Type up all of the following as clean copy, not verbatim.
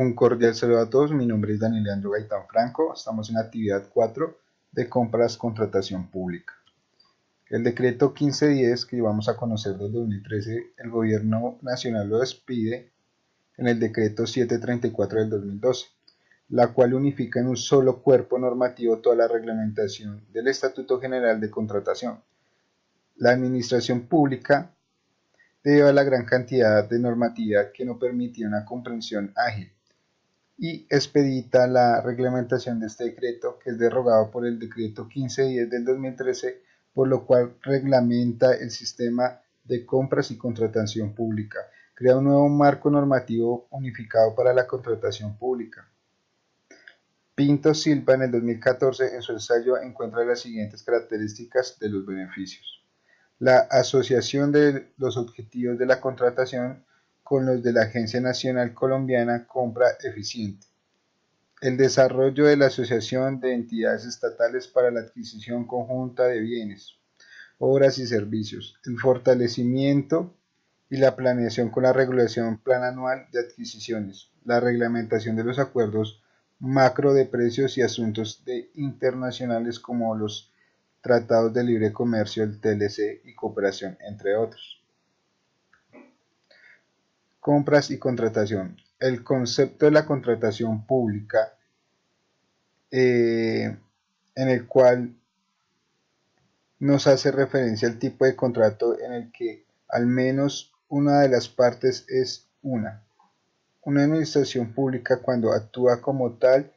Un cordial saludo a todos, mi nombre es Daniel Leandro Gaitán Franco, estamos en la actividad 4 de compras contratación pública. El decreto 1510 que vamos a conocer del 2013, el gobierno nacional lo despide en el decreto 734 del 2012, la cual unifica en un solo cuerpo normativo toda la reglamentación del Estatuto General de Contratación. La administración pública, debido a la gran cantidad de normatividad que no permitía una comprensión ágil y expedita la reglamentación de este decreto, que es derogado por el decreto 1510 del 2013, por lo cual reglamenta el sistema de compras y contratación pública, crea un nuevo marco normativo unificado para la contratación pública. Pinto Silva en el 2014 en su ensayo encuentra las siguientes características de los beneficios: la asociación de los objetivos de la contratación con los de la Agencia Nacional Colombiana Compra Eficiente, el desarrollo de la asociación de entidades estatales para la adquisición conjunta de bienes, obras y servicios, el fortalecimiento y la planeación con la regulación plan anual de adquisiciones, la reglamentación de los acuerdos macro de precios y asuntos internacionales como los tratados de libre comercio, el TLC y cooperación, entre otros. Compras y contratación. El concepto de la contratación pública, en el cual nos hace referencia al tipo de contrato en el que al menos una de las partes es una administración pública cuando actúa como tal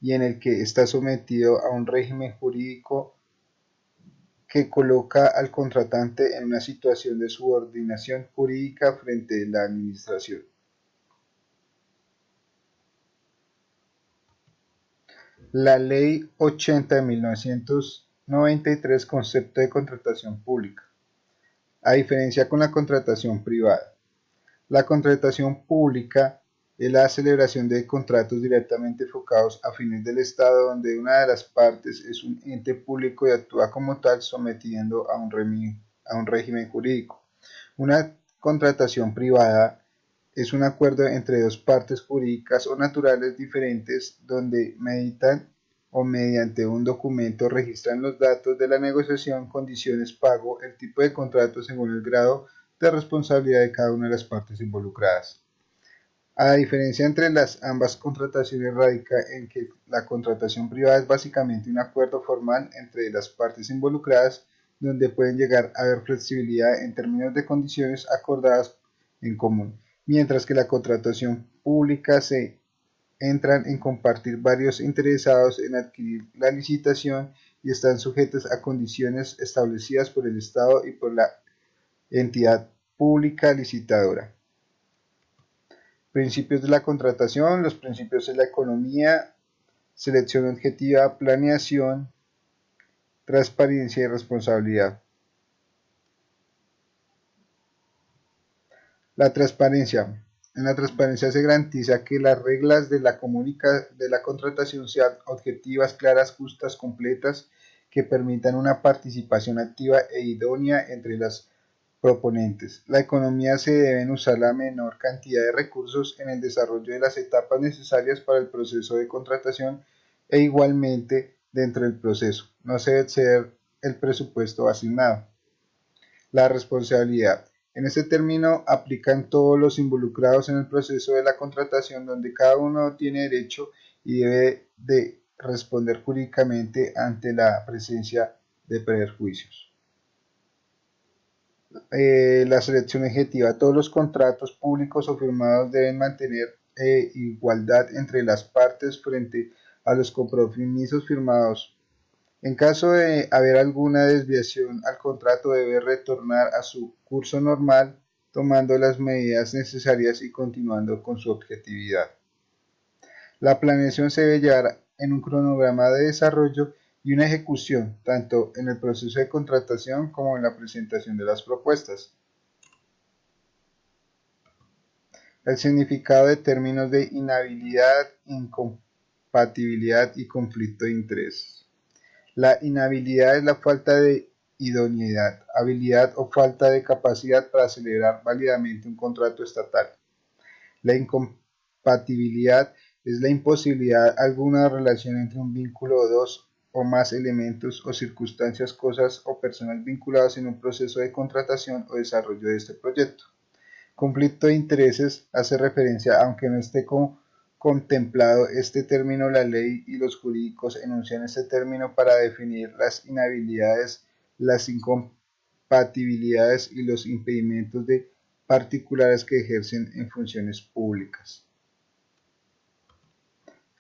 y en el que está sometido a un régimen jurídico que coloca al contratante en una situación de subordinación jurídica frente a la administración. La Ley 80 de 1993, concepto de contratación pública. A diferencia con la contratación privada, la contratación pública es la celebración de contratos directamente enfocados a fines del Estado, donde una de las partes es un ente público y actúa como tal, sometiendo a un régimen jurídico. Una contratación privada es un acuerdo entre dos partes jurídicas o naturales diferentes donde meditan o mediante un documento registran los datos de la negociación, condiciones, pago, el tipo de contrato según el grado de responsabilidad de cada una de las partes involucradas. A la diferencia entre las ambas contrataciones radica en que la contratación privada es básicamente un acuerdo formal entre las partes involucradas donde pueden llegar a haber flexibilidad en términos de condiciones acordadas en común, mientras que la contratación pública se entran en compartir varios interesados en adquirir la licitación y están sujetos a condiciones establecidas por el Estado y por la entidad pública licitadora. Principios de la contratación. Los principios de la economía: selección objetiva, planeación, transparencia y responsabilidad. La transparencia. En la transparencia se garantiza que las reglas de la contratación sean objetivas, claras, justas, completas, que permitan una participación activa e idónea entre las proponentes. La economía: se deben usar la menor cantidad de recursos en el desarrollo de las etapas necesarias para el proceso de contratación e igualmente dentro del proceso. No se debe exceder el presupuesto asignado. La responsabilidad. En este término aplican todos los involucrados en el proceso de la contratación, donde cada uno tiene derecho y debe de responder jurídicamente ante la presencia de perjuicios. La selección objetiva. Todos los contratos públicos o firmados deben mantener igualdad entre las partes frente a los compromisos firmados. En caso de haber alguna desviación al contrato, debe retornar a su curso normal, tomando las medidas necesarias y continuando con su objetividad. La planeación se debe llevar en un cronograma de desarrollo y una ejecución, tanto en el proceso de contratación como en la presentación de las propuestas. El significado de términos de inhabilidad, incompatibilidad y conflicto de interés. La inhabilidad es la falta de idoneidad, habilidad o falta de capacidad para celebrar válidamente un contrato estatal. La incompatibilidad incompatibilidad es la imposibilidad alguna relación entre un vínculo o dos o más elementos o circunstancias, cosas o personas vinculadas en un proceso de contratación o desarrollo de este proyecto. Conflicto de intereses hace referencia, aunque no esté contemplado este término, la ley y los jurídicos enuncian este término para definir las inhabilidades, las incompatibilidades y los impedimentos de particulares que ejercen en funciones públicas.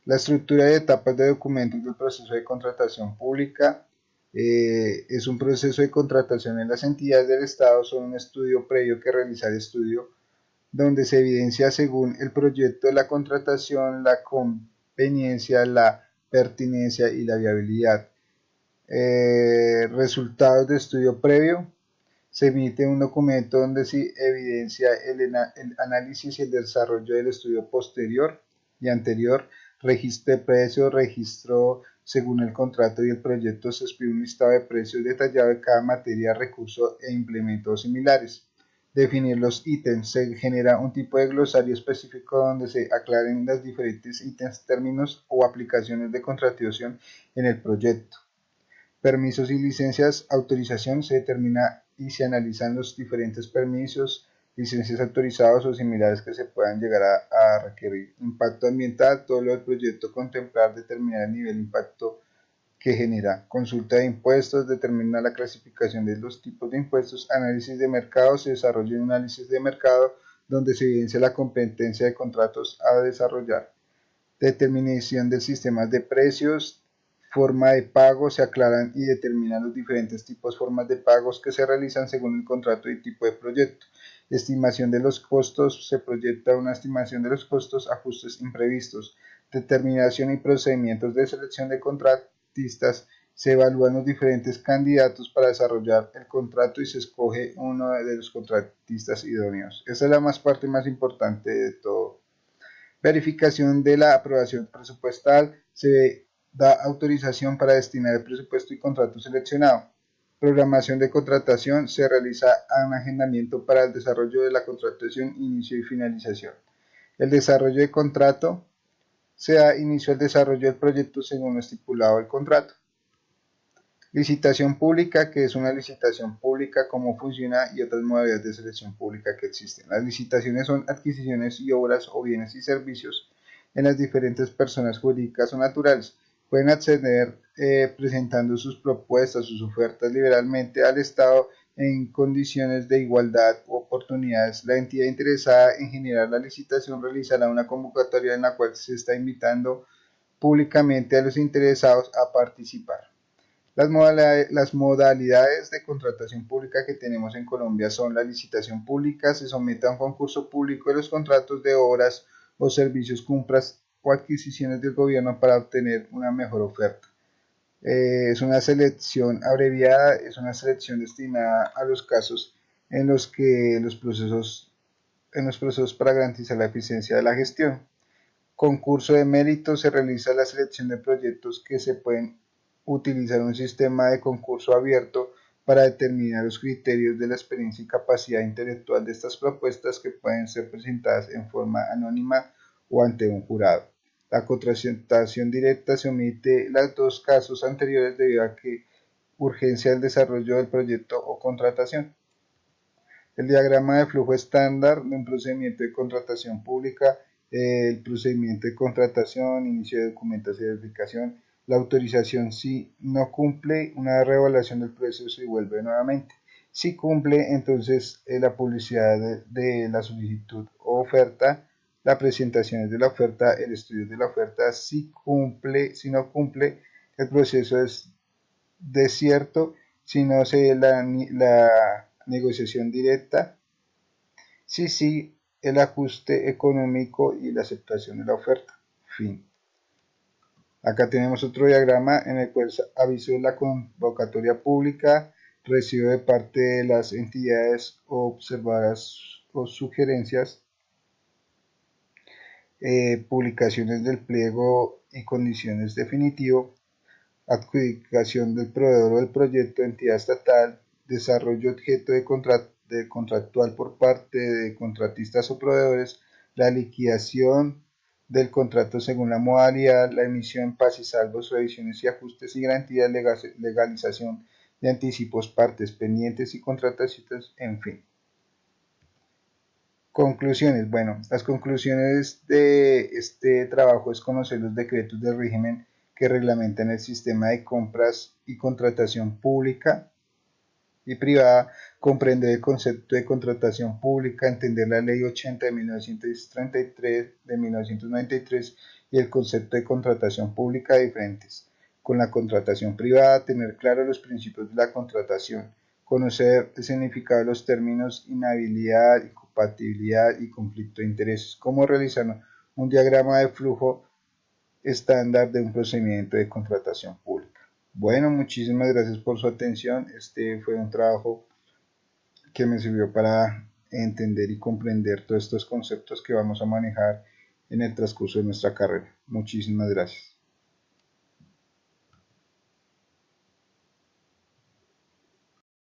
La estructura de etapas de documentos del proceso de contratación pública es un proceso de contratación en las entidades del Estado. Son un estudio previo que realiza el estudio donde se evidencia según el proyecto de la contratación la conveniencia, la pertinencia y la viabilidad. Resultados de estudio previo. Se emite un documento donde se evidencia el análisis y el desarrollo del estudio posterior y anterior. Registro de precios, registro según el contrato y el proyecto. Se expide un listado de precios detallado de cada materia, recurso e implementos similares. Definir los ítems. Se genera un tipo de glosario específico donde se aclaren los diferentes ítems, términos o aplicaciones de contratación en el proyecto. Permisos y licencias. Autorización. Se determina y se analizan los diferentes permisos, licencias autorizados o similares que se puedan llegar a requerir. Impacto ambiental. Todo lo del proyecto contemplar, determinar el nivel de impacto que genera. Consulta de impuestos, determina la clasificación de los tipos de impuestos. Análisis de mercado, se desarrolla un análisis de mercado donde se evidencia la competencia de contratos a desarrollar. Determinación de sistemas de precios, forma de pago, se aclaran y determinan los diferentes tipos, formas de pagos que se realizan según el contrato y tipo de proyecto. Estimación de los costos, se proyecta una estimación de los costos, ajustes imprevistos. Determinación y procedimientos de selección de contratistas, se evalúan los diferentes candidatos para desarrollar el contrato y se escoge uno de los contratistas idóneos. Esa es la parte más importante de todo. Verificación de la aprobación presupuestal, se da autorización para destinar el presupuesto y contrato seleccionado. Programación de contratación, se realiza un agendamiento para el desarrollo de la contratación, inicio y finalización. El desarrollo de contrato, se da inicio al desarrollo del proyecto según lo estipulado el contrato. Licitación pública, que es una licitación pública, cómo funciona y otras modalidades de selección pública que existen. Las licitaciones son adquisiciones y obras o bienes y servicios en las diferentes personas jurídicas o naturales. Pueden acceder presentando sus propuestas, sus ofertas liberalmente al Estado en condiciones de igualdad u oportunidades. La entidad interesada en generar la licitación realizará una convocatoria en la cual se está invitando públicamente a los interesados a participar. Las modalidades de contratación pública que tenemos en Colombia son la licitación pública, se somete a un concurso público de los contratos de obras o servicios, compras o adquisiciones del gobierno para obtener una mejor oferta. Es una selección abreviada, es una selección destinada a los casos en los que los procesos para garantizar la eficiencia de la gestión. Concurso de mérito, se realiza la selección de proyectos que se pueden utilizar un sistema de concurso abierto para determinar los criterios de la experiencia y capacidad intelectual de estas propuestas que pueden ser presentadas en forma anónima o ante un jurado. La contratación directa, se omite los dos casos anteriores debido a que urgencia el desarrollo del proyecto o contratación. El diagrama de flujo estándar de un procedimiento de contratación pública, el procedimiento de contratación, inicio de documentación de verificación, la autorización. Si no cumple, una reevaluación del proceso y vuelve nuevamente. Si cumple, entonces la publicidad de la solicitud o oferta, la presentación de la oferta, el estudio de la oferta. Si no cumple, el proceso es desierto. Si no se la negociación directa. Sí, el ajuste económico y la aceptación de la oferta. Fin. Acá tenemos otro diagrama en el cual aviso de la convocatoria pública, recibo de parte de las entidades observadas o sugerencias, publicaciones del pliego y condiciones definitivo, adjudicación del proveedor o del proyecto, entidad estatal, desarrollo objeto de contractual por parte de contratistas o proveedores, la liquidación, del contrato según la modalidad, la emisión, paz y salvos, revisiones y ajustes y garantías, legalización de anticipos, partes pendientes y contrataciones, en fin. Conclusiones. Bueno, las conclusiones de este trabajo es conocer los decretos del régimen que reglamentan el sistema de compras y contratación pública y privada, comprender el concepto de contratación pública, entender la Ley 80 de 1933 de 1993 y el concepto de contratación pública diferentes. Con la contratación privada, tener claros los principios de la contratación, conocer el significado de los términos inhabilidad, incompatibilidad y conflicto de intereses, cómo realizar un diagrama de flujo estándar de un procedimiento de contratación pública. Bueno, muchísimas gracias por su atención. Este fue un trabajo que me sirvió para entender y comprender todos estos conceptos que vamos a manejar en el transcurso de nuestra carrera. Muchísimas gracias.